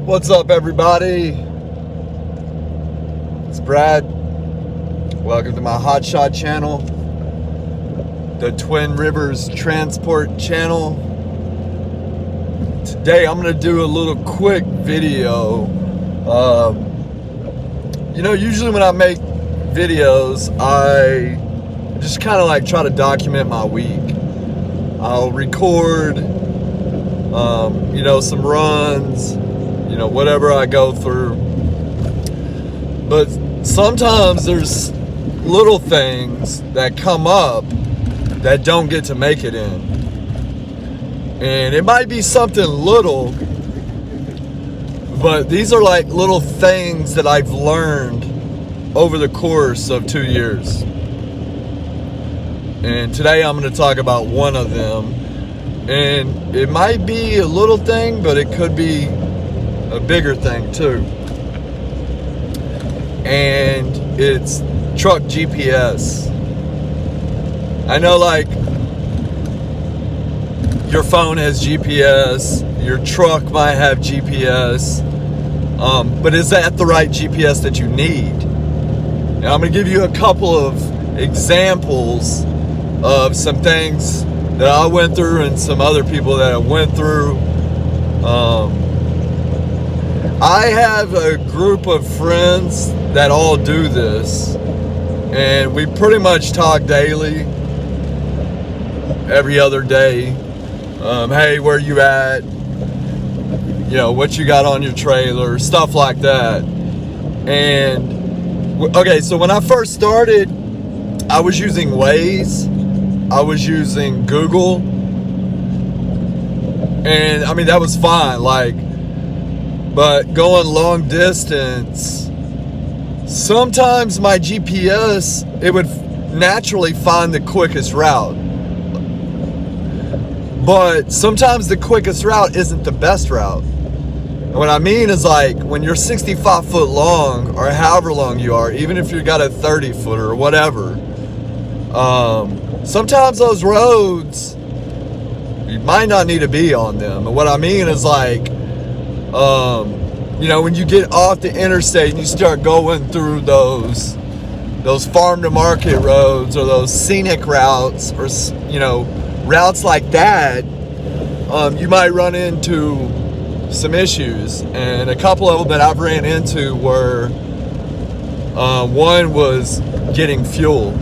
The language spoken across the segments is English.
What's up, everybody? It's Brad. Welcome to my Hotshot channel, the Twin Rivers Transport channel. Today I'm going to do a little quick video. Usually when I make videos, I just kind of like try to document my week. I'll record, some runs, whatever I go through. But sometimes there's little things that come up that don't get to make it in. And it might be something little, but these are like little things that I've learned over the course of 2 years. And today I'm going to talk about one of them. And it might be a little thing, but it could be a bigger thing too. And it's truck GPS. I know, like, your phone has GPS, your truck might have GPS, but is that the right GPS that you need? Now, I'm going to give you a couple of examples of some things that I went through and some other people that I went through. I have a group of friends that all do this, and we pretty much talk daily, every other day. Hey, where you at? What you got on your trailer, stuff like that. And okay, so when I first started, I was using Waze, I was using Google, and I mean, that was fine, but going long distance, sometimes my GPS, it would naturally find the quickest route. But sometimes the quickest route isn't the best route. And what I mean is, like, when you're 65 foot long, or however long you are, even if you got a 30 footer or whatever, sometimes those roads, you might not need to be on them. And what I mean is, like, when you get off the interstate and you start going through those farm to market roads, or those scenic routes, or routes like that, you might run into some issues. And a couple of them that I've ran into were, one was getting fuel.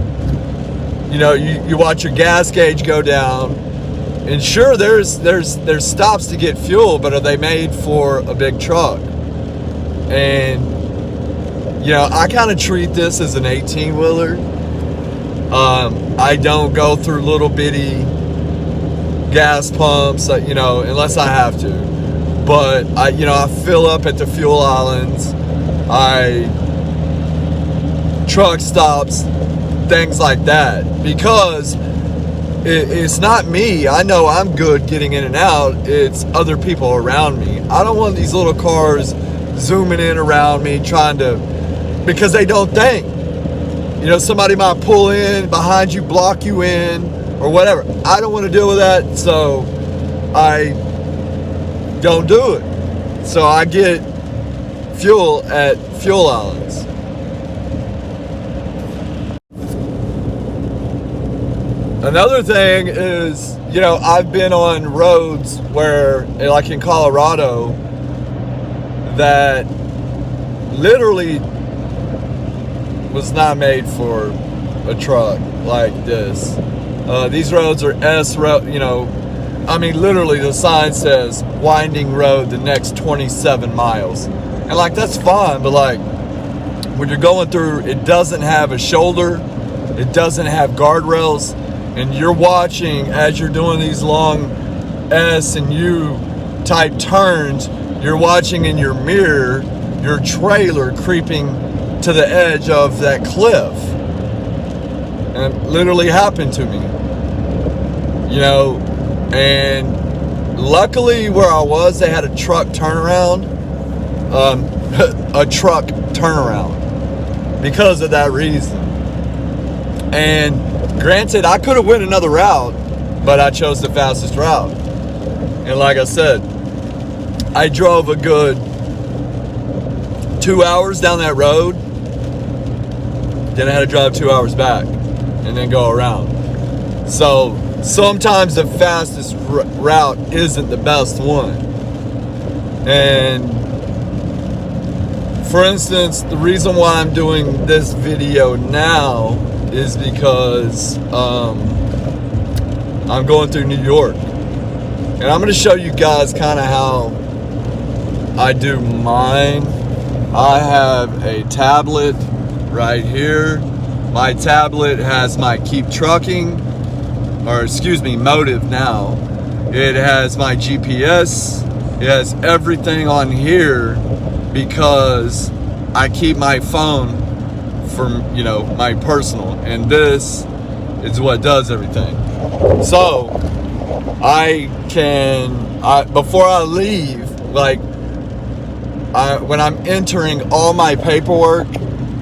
You watch your gas gauge go down, and sure, there's stops to get fuel, but are they made for a big truck? And I kind of treat this as an 18-wheeler. I don't go through little bitty gas pumps, unless I have to. But I fill up at the fuel islands, truck stops, things like that, because it's not me. I know I'm good getting in and out. It's other people around me. I don't want these little cars zooming in around me because they don't think. Somebody might pull in behind you, block you in, or whatever. I don't want to deal with that, so I don't do it. So I get fuel at fuel islands. Another thing is, I've been on roads where, like in Colorado, that literally was not made for a truck like this. These roads are S road, literally the sign says winding road the next 27 miles. And that's fine, but when you're going through, it doesn't have a shoulder, it doesn't have guardrails, and you're watching as you're doing these long S and U type turns, you're watching in your mirror your trailer creeping to the edge of that cliff. And it literally happened to me. And luckily where I was, they had a truck turnaround. Because of that reason. And granted, I could have went another route, but I chose the fastest route. And like I said, I drove a good 2 hours down that road, then I had to drive 2 hours back and then go around. So sometimes the fastest route isn't the best one. And for instance, the reason why I'm doing this video now is because I'm going through New York. And I'm going to show you guys kind of how I do mine. I have a tablet right here. My tablet has my Keep Trucking, or excuse me, Motive now. It has my GPS. It has everything on here because I keep my phone from, you know, my personal, and this is what does everything. So before I leave, like when I'm entering all my paperwork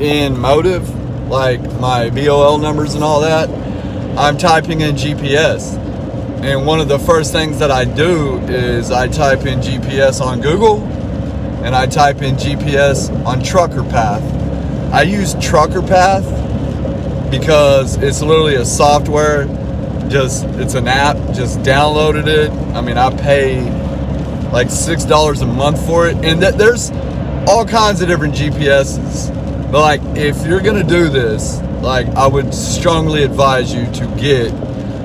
in Motive, like my BOL numbers and all that, I'm typing in GPS. And one of the first things that I do is I type in GPS on Google, and I type in GPS on Trucker Path. I use Trucker Path because it's literally a software, it's an app, just downloaded it. I mean, I pay like $6 a month for it, and there's all kinds of different GPSs. But like, if you're gonna do this, like, I would strongly advise you to get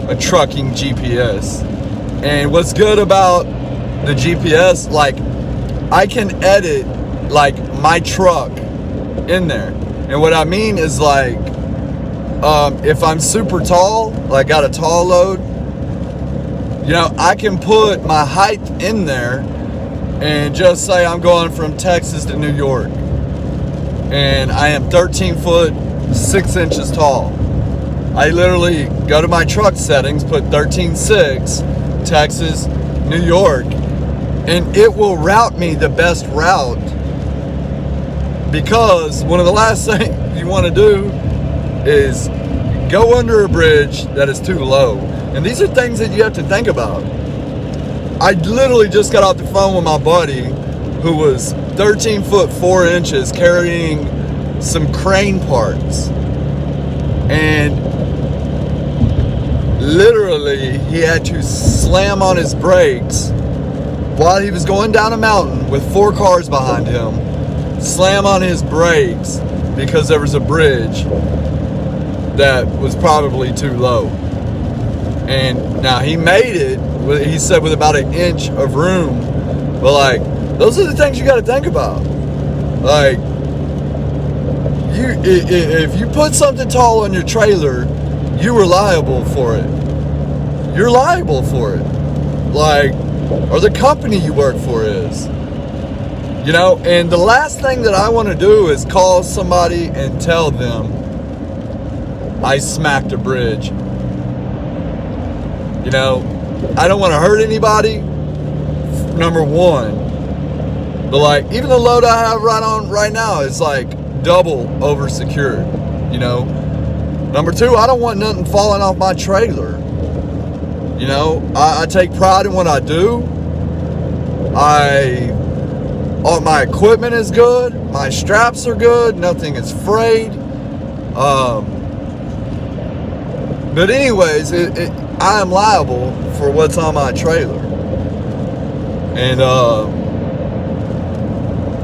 a trucking GPS. And what's good about the GPS, like, I can edit like my truck in there. And what I mean is, like, if I'm super tall, like got a tall load, you know, I can put my height in there and just say I'm going from Texas to New York, and I am 13 foot 6 inches tall. I literally go to my truck settings, put 13.6 Texas, New York, and it will route me the best route, because one of the last things you want to do is go under a bridge that is too low. And these are things that you have to think about. I literally just got off the phone with my buddy who was 13 foot 4 inches carrying some crane parts. And literally he had to slam on his brakes while he was going down a mountain with 4 cars behind him, slam on his brakes because there was a bridge that was probably too low. And now he made it, he said, with about 1 inch of room. But like, those are the things you got to think about. Like, if you put something tall on your trailer, you are liable for it. You're liable for it. Like, or the company you work for is. You know, and the last thing that I want to do is call somebody and tell them I smacked a bridge. You know, I don't want to hurt anybody, number one. But like, even the load I have right now is like double over secured, you know. Number two, I don't want nothing falling off my trailer. You know, I take pride in what I do. All my equipment is good. My straps are good. Nothing is frayed. But anyways, I am liable for what's on my trailer. And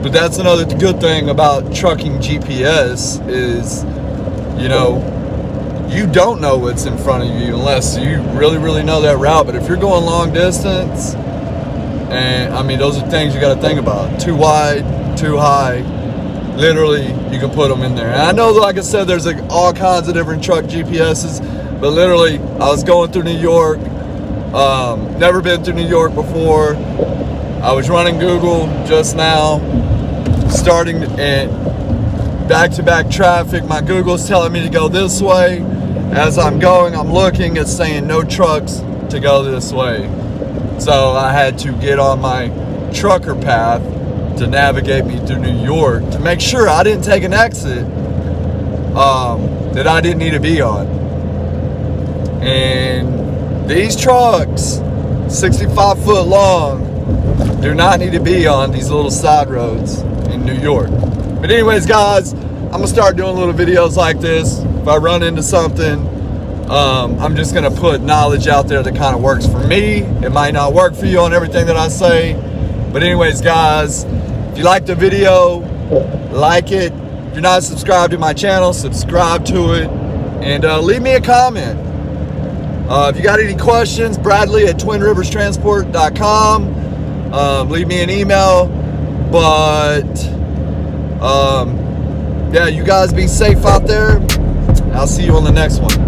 but that's another good thing about trucking GPS is, you know, you don't know what's in front of you unless you really, really know that route. But if you're going long distance, and I mean, those are things you got to think about. Too wide, too high, literally, you can put them in there. And I know, like I said, there's like all kinds of different truck GPSs, but literally, I was going through New York, never been through New York before. I was running Google just now, starting at back-to-back traffic. My Google's telling me to go this way. As I'm going, I'm looking, it's saying no trucks to go this way. So I had to get on my trucker path to navigate me through New York to make sure I didn't take an exit that I didn't need to be on. And these trucks, 65 foot long, do not need to be on these little side roads in New York. But anyways, guys, I'm gonna start doing little videos like this. If I run into something, I'm just gonna put knowledge out there that kind of works for me. It might not work for you on everything that I say. But anyways, guys, if you like the video, like it. If you're not subscribed to my channel, subscribe to it. And leave me a comment. If you got any questions, Bradley at twinriverstransport.com. Leave me an email. But yeah, you guys be safe out there. I'll see you on the next one.